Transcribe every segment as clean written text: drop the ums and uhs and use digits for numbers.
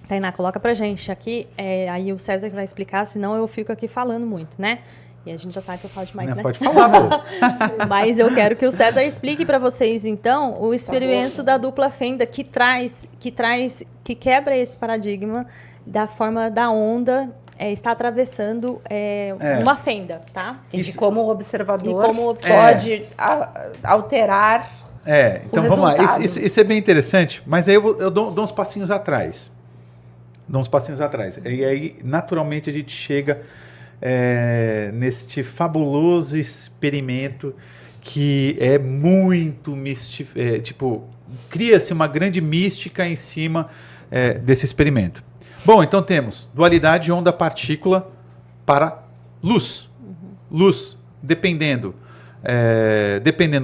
Tainá, coloca pra gente aqui, aí o César que vai explicar, senão eu fico aqui falando muito, né? E a gente já sabe que eu falo demais, né? Pode falar, pô. Mas eu quero que o César explique para vocês, então, o experimento da dupla fenda que quebra esse paradigma da forma da onda está atravessando uma fenda, tá? E de como o observador pode alterar. Então vamos lá. Isso é bem interessante, mas aí eu dou uns passinhos atrás. E aí, naturalmente, a gente chega neste fabuloso experimento que é muito cria-se uma grande mística em cima desse experimento. Bom, então temos dualidade onda-partícula para luz. Luz, dependendo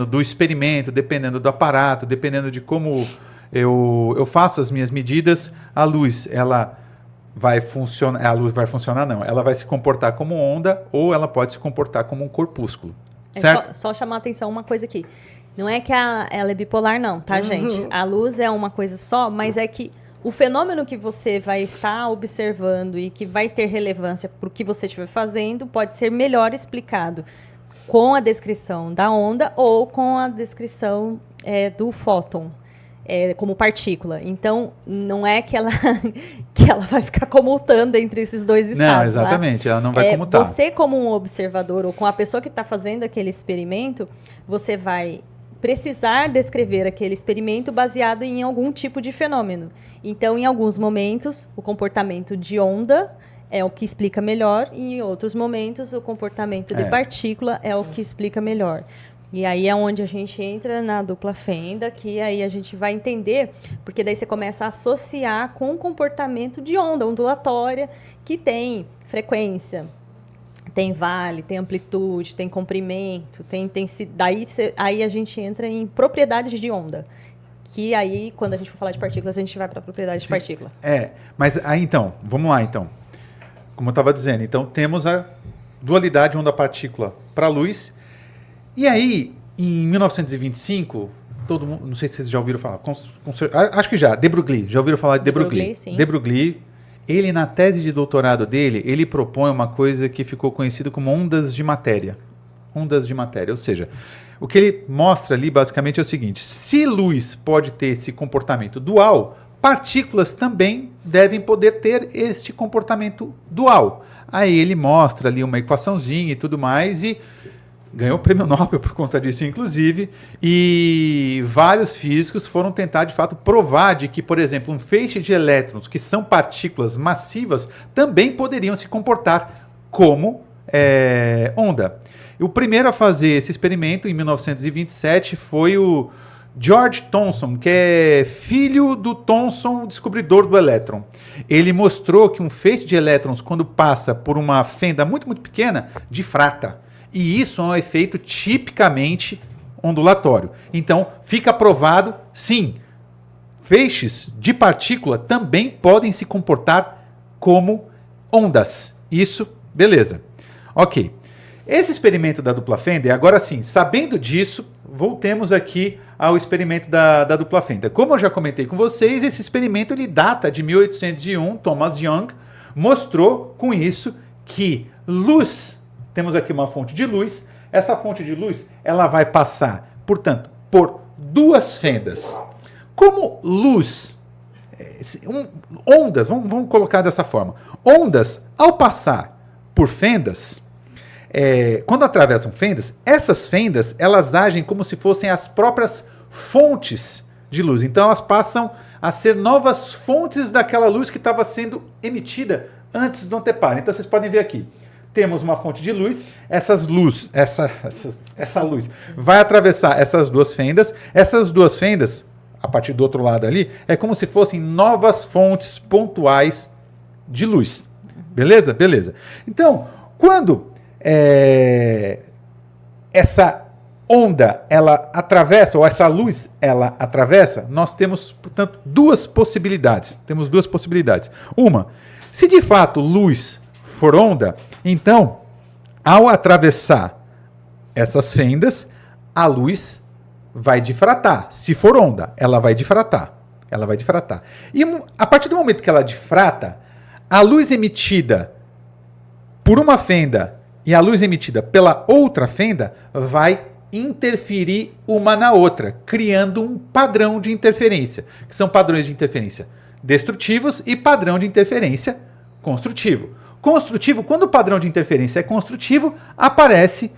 do experimento, dependendo do aparato, dependendo de como eu faço as minhas medidas, a luz, ela vai funcionar, não. Ela vai se comportar como onda ou ela pode se comportar como um corpúsculo. Certo? Só chamar a atenção uma coisa aqui. Não é que ela é bipolar, não, tá, gente? A luz é uma coisa só, mas é que o fenômeno que você vai estar observando e que vai ter relevância para o que você estiver fazendo pode ser melhor explicado com a descrição da onda ou com a descrição do fóton. Como partícula. Então, não é que ela vai ficar comutando entre esses dois estados. Não, exatamente, ela não vai comutar. Você, como um observador, ou com a pessoa que está fazendo aquele experimento, você vai precisar descrever aquele experimento baseado em algum tipo de fenômeno. Então, em alguns momentos, o comportamento de onda é o que explica melhor, e em outros momentos, o comportamento de partícula é o que explica melhor. E aí é onde a gente entra na dupla fenda, que aí a gente vai entender, porque daí você começa a associar com o comportamento de onda ondulatória, que tem frequência, tem vale, tem amplitude, tem comprimento, tem intensidade. Aí a gente entra em propriedades de onda, que aí, quando a gente for falar de partículas, a gente vai para a propriedade de partícula. Mas aí então, vamos lá então. Como eu estava dizendo, então temos a dualidade onda-partícula para a luz. E aí, em 1925, todo mundo, não sei se vocês já ouviram falar, acho que já Broglie, já ouviram falar de de Broglie? Sim. De Broglie, ele na tese de doutorado dele, ele propõe uma coisa que ficou conhecida como ondas de matéria. Ondas de matéria, ou seja, o que ele mostra ali basicamente é o seguinte: se luz pode ter esse comportamento dual, partículas também devem poder ter este comportamento dual. Aí ele mostra ali uma equaçãozinha e tudo mais, e ganhou o prêmio Nobel por conta disso, inclusive, e vários físicos foram tentar, de fato, provar de que, por exemplo, um feixe de elétrons, que são partículas massivas, também poderiam se comportar como onda. O primeiro a fazer esse experimento, em 1927, foi o George Thomson, que é filho do Thomson, descobridor do elétron. Ele mostrou que um feixe de elétrons, quando passa por uma fenda muito, muito pequena, difrata. E isso é um efeito tipicamente ondulatório. Então, fica provado, sim, feixes de partícula também podem se comportar como ondas. Isso, beleza. Ok. Esse experimento da dupla fenda, agora sim, sabendo disso, voltemos aqui ao experimento da dupla fenda. Como eu já comentei com vocês, esse experimento ele data de 1801, Thomas Young mostrou com isso que luz, temos aqui uma fonte de luz, essa fonte de luz ela vai passar, portanto, por duas fendas. Como luz, ondas, vamos colocar dessa forma, ondas, ao passar por fendas, quando atravessam fendas, essas fendas elas agem como se fossem as próprias fontes de luz. Então elas passam a ser novas fontes daquela luz que estava sendo emitida antes do anteparo. Então vocês podem ver aqui, temos uma fonte de luz, essa luz vai atravessar essas duas fendas, a partir do outro lado ali, é como se fossem novas fontes pontuais de luz. Beleza? Beleza. Então, quando essa onda ela atravessa, ou essa luz ela atravessa, nós temos, portanto, duas possibilidades. Uma, se de fato luz for onda, então, ao atravessar essas fendas, a luz vai difratar. Se for onda, ela vai difratar. Ela vai difratar. E a partir do momento que ela difrata, a luz emitida por uma fenda e a luz emitida pela outra fenda vai interferir uma na outra, criando um padrão de interferência, que são padrões de interferência destrutivos e padrão de interferência construtivo. Construtivo, quando o padrão de interferência é construtivo, aparece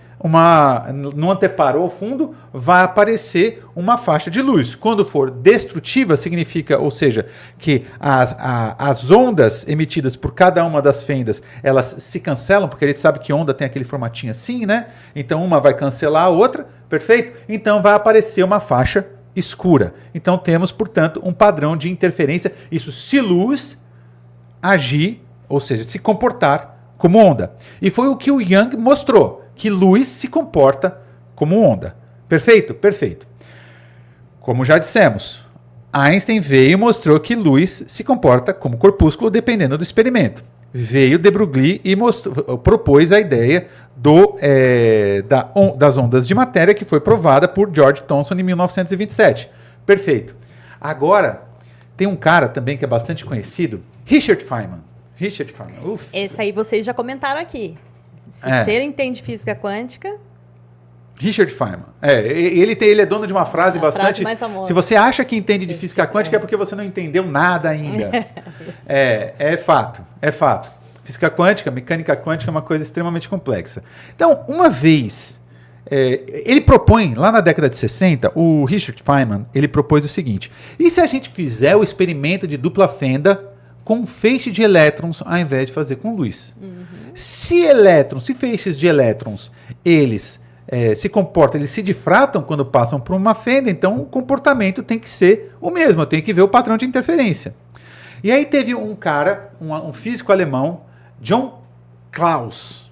no anteparo ao fundo, vai aparecer uma faixa de luz. Quando for destrutiva, significa, ou seja, que as ondas emitidas por cada uma das fendas, elas se cancelam, porque a gente sabe que onda tem aquele formatinho assim, né? Então uma vai cancelar a outra, perfeito? Então vai aparecer uma faixa escura. Então temos, portanto, um padrão de interferência, isso se luz agir, ou seja, se comportar como onda. E foi o que o Young mostrou, que luz se comporta como onda. Perfeito? Perfeito. Como já dissemos, Einstein veio e mostrou que luz se comporta como corpúsculo dependendo do experimento. Veio de Broglie e propôs a ideia das ondas de matéria, que foi provada por George Thomson em 1927. Perfeito. Agora, tem um cara também que é bastante conhecido, Richard Feynman. Richard Feynman. Uf. Esse aí vocês já comentaram aqui. Se você entende física quântica... Richard Feynman. Ele é dono de uma frase bastante... Frase mais famosa. Se você acha que entende de física quântica, é porque você não entendeu nada ainda. É fato. É fato. Física quântica, mecânica quântica é uma coisa extremamente complexa. Então, uma vez... ele propõe, lá na década de 60, o Richard Feynman, ele propôs o seguinte: e se a gente fizer o experimento de dupla fenda com feixe de elétrons, ao invés de fazer com luz? Se feixes de elétrons, eles se comportam, eles se difratam quando passam por uma fenda, então o comportamento tem que ser o mesmo, eu tenho que ver o padrão de interferência. E aí teve um cara, um físico alemão, John Clauss,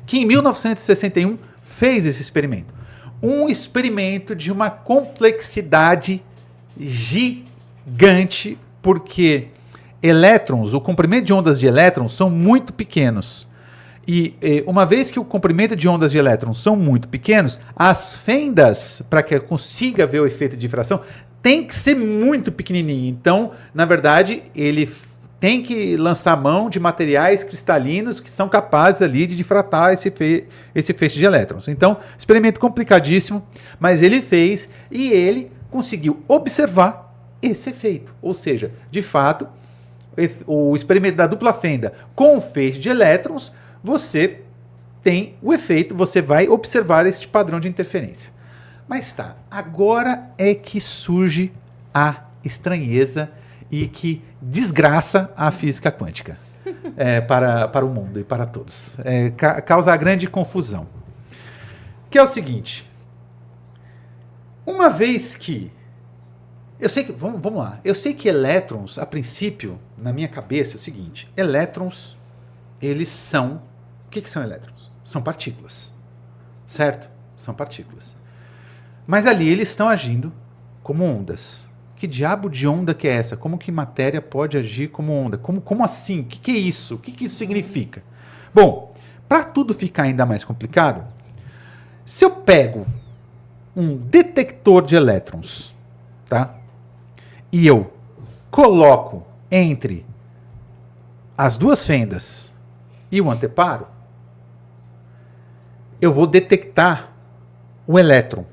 que em 1961 fez esse experimento. Um experimento de uma complexidade gigante, porque elétrons, o comprimento de ondas de elétrons são muito pequenos. E uma vez que o comprimento de ondas de elétrons são muito pequenos, as fendas, para que eu consiga ver o efeito de difração, tem que ser muito pequenininho. Então, na verdade, ele tem que lançar mão de materiais cristalinos que são capazes ali de difratar esse feixe de elétrons. Então, experimento complicadíssimo, mas ele fez e ele conseguiu observar esse efeito. Ou seja, de fato, o experimento da dupla fenda com o feixe de elétrons, você tem o efeito, você vai observar este padrão de interferência. Mas tá, agora é que surge a estranheza e que desgraça a física quântica para o mundo e para todos. Causa grande confusão. Que é o seguinte: uma vez que eu sei que, vamos lá, eu sei que elétrons, a princípio, na minha cabeça, é o seguinte: elétrons, eles são... O que são elétrons? São partículas, certo? São partículas. Mas ali eles estão agindo como ondas. Que diabo de onda que é essa? Como que matéria pode agir como onda? Como assim? O que é isso? O que isso significa? Bom, para tudo ficar ainda mais complicado, se eu pego um detector de elétrons, tá? E eu coloco entre as duas fendas e o anteparo, eu vou detectar o elétron.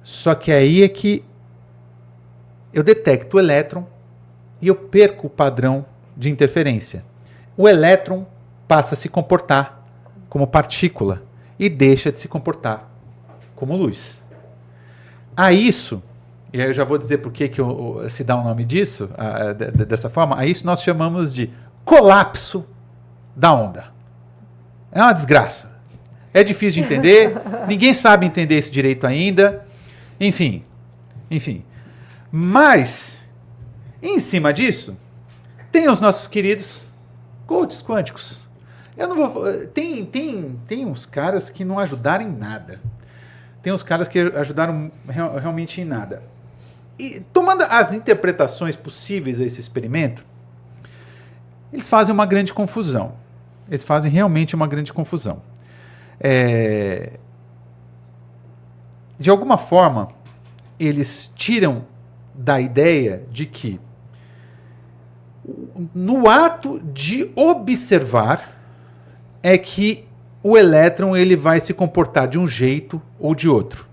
Só que aí é que eu detecto o elétron e eu perco o padrão de interferência. O elétron passa a se comportar como partícula e deixa de se comportar como luz. A isso, e aí eu já vou dizer por que se dá o nome disso, dessa forma, a isso nós chamamos de colapso da onda. É uma desgraça. É difícil de entender, ninguém sabe entender isso direito ainda. Enfim. Mas, em cima disso, tem os nossos queridos coaches quânticos. Eu não vou... Tem uns caras que não ajudaram em nada. Tem uns caras que ajudaram realmente em nada. E, tomando as interpretações possíveis a esse experimento, eles fazem uma grande confusão. Eles fazem realmente uma grande confusão. De alguma forma, eles tiram da ideia de que no ato de observar é que o elétron ele vai se comportar de um jeito ou de outro.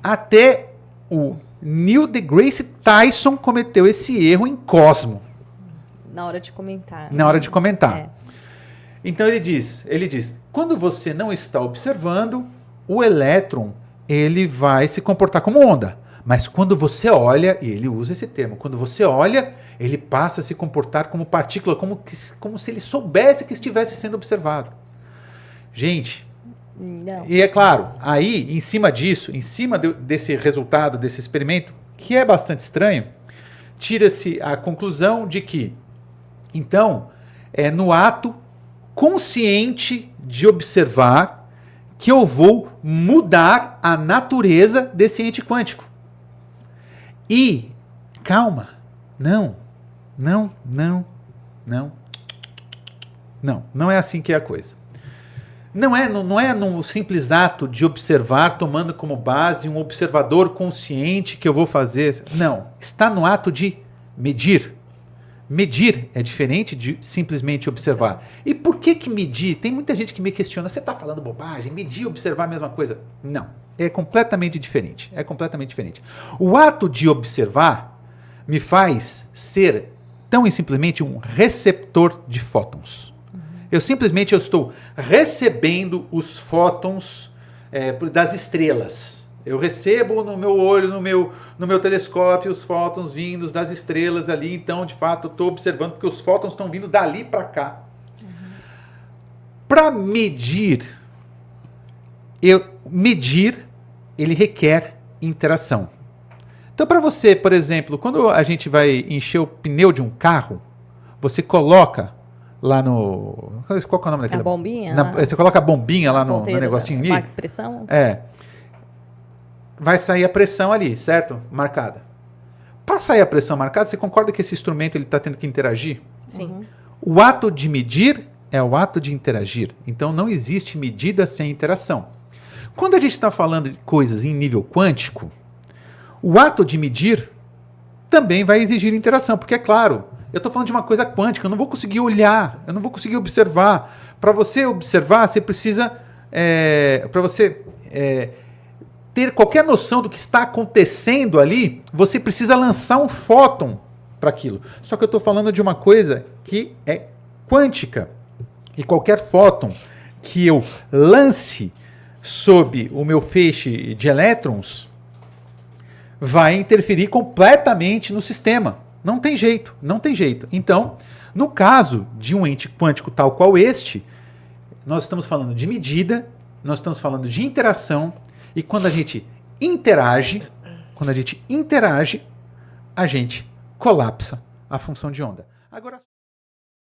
Até o Neil deGrasse Tyson cometeu esse erro em Cosmo. Na hora de comentar. Na hora de comentar. É. Então ele diz, quando você não está observando, o elétron ele vai se comportar como onda. Mas quando você olha, e ele usa esse termo, quando você olha, ele passa a se comportar como partícula, como se ele soubesse que estivesse sendo observado. Gente, Não. e é claro, aí, em cima disso, desse resultado, desse experimento, que é bastante estranho, tira-se a conclusão de que, então, é no ato consciente de observar que eu vou mudar a natureza desse ente quântico. E, calma, não é assim que é a coisa. Não é no simples ato de observar, tomando como base um observador consciente que eu vou fazer. Não, está no ato de medir. Medir é diferente de simplesmente observar. E por que medir? Tem muita gente que me questiona, você está falando bobagem? Medir e observar a mesma coisa? Não, é completamente diferente. É completamente diferente. O ato de observar me faz ser tão e simplesmente um receptor de fótons. Eu estou recebendo os fótons das estrelas. Eu recebo no meu olho, no meu telescópio, os fótons vindos das estrelas ali. Então, de fato, eu estou observando porque os fótons estão vindo dali para cá. Para medir, ele requer interação. Então, para você, por exemplo, quando a gente vai encher o pneu de um carro, você coloca lá no... Qual que é o nome daquele? A bombinha? Você coloca a bombinha lá no negocinho ali. Marca pressão? Vai sair a pressão ali, certo? Marcada. Para sair a pressão marcada, você concorda que esse instrumento está tendo que interagir? Sim. O ato de medir é o ato de interagir. Então, não existe medida sem interação. Quando a gente está falando de coisas em nível quântico, o ato de medir também vai exigir interação, porque é claro, eu estou falando de uma coisa quântica, eu não vou conseguir olhar, eu não vou conseguir observar. Para você observar, você precisa, para você ter qualquer noção do que está acontecendo ali, você precisa lançar um fóton para aquilo. Só que eu estou falando de uma coisa que é quântica. E qualquer fóton que eu lance sob o meu feixe de elétrons vai interferir completamente no sistema. Não tem jeito, não tem jeito. Então, no caso de um ente quântico tal qual este, nós estamos falando de medida, nós estamos falando de interação, e quando a gente interage, a gente colapsa a função de onda. Agora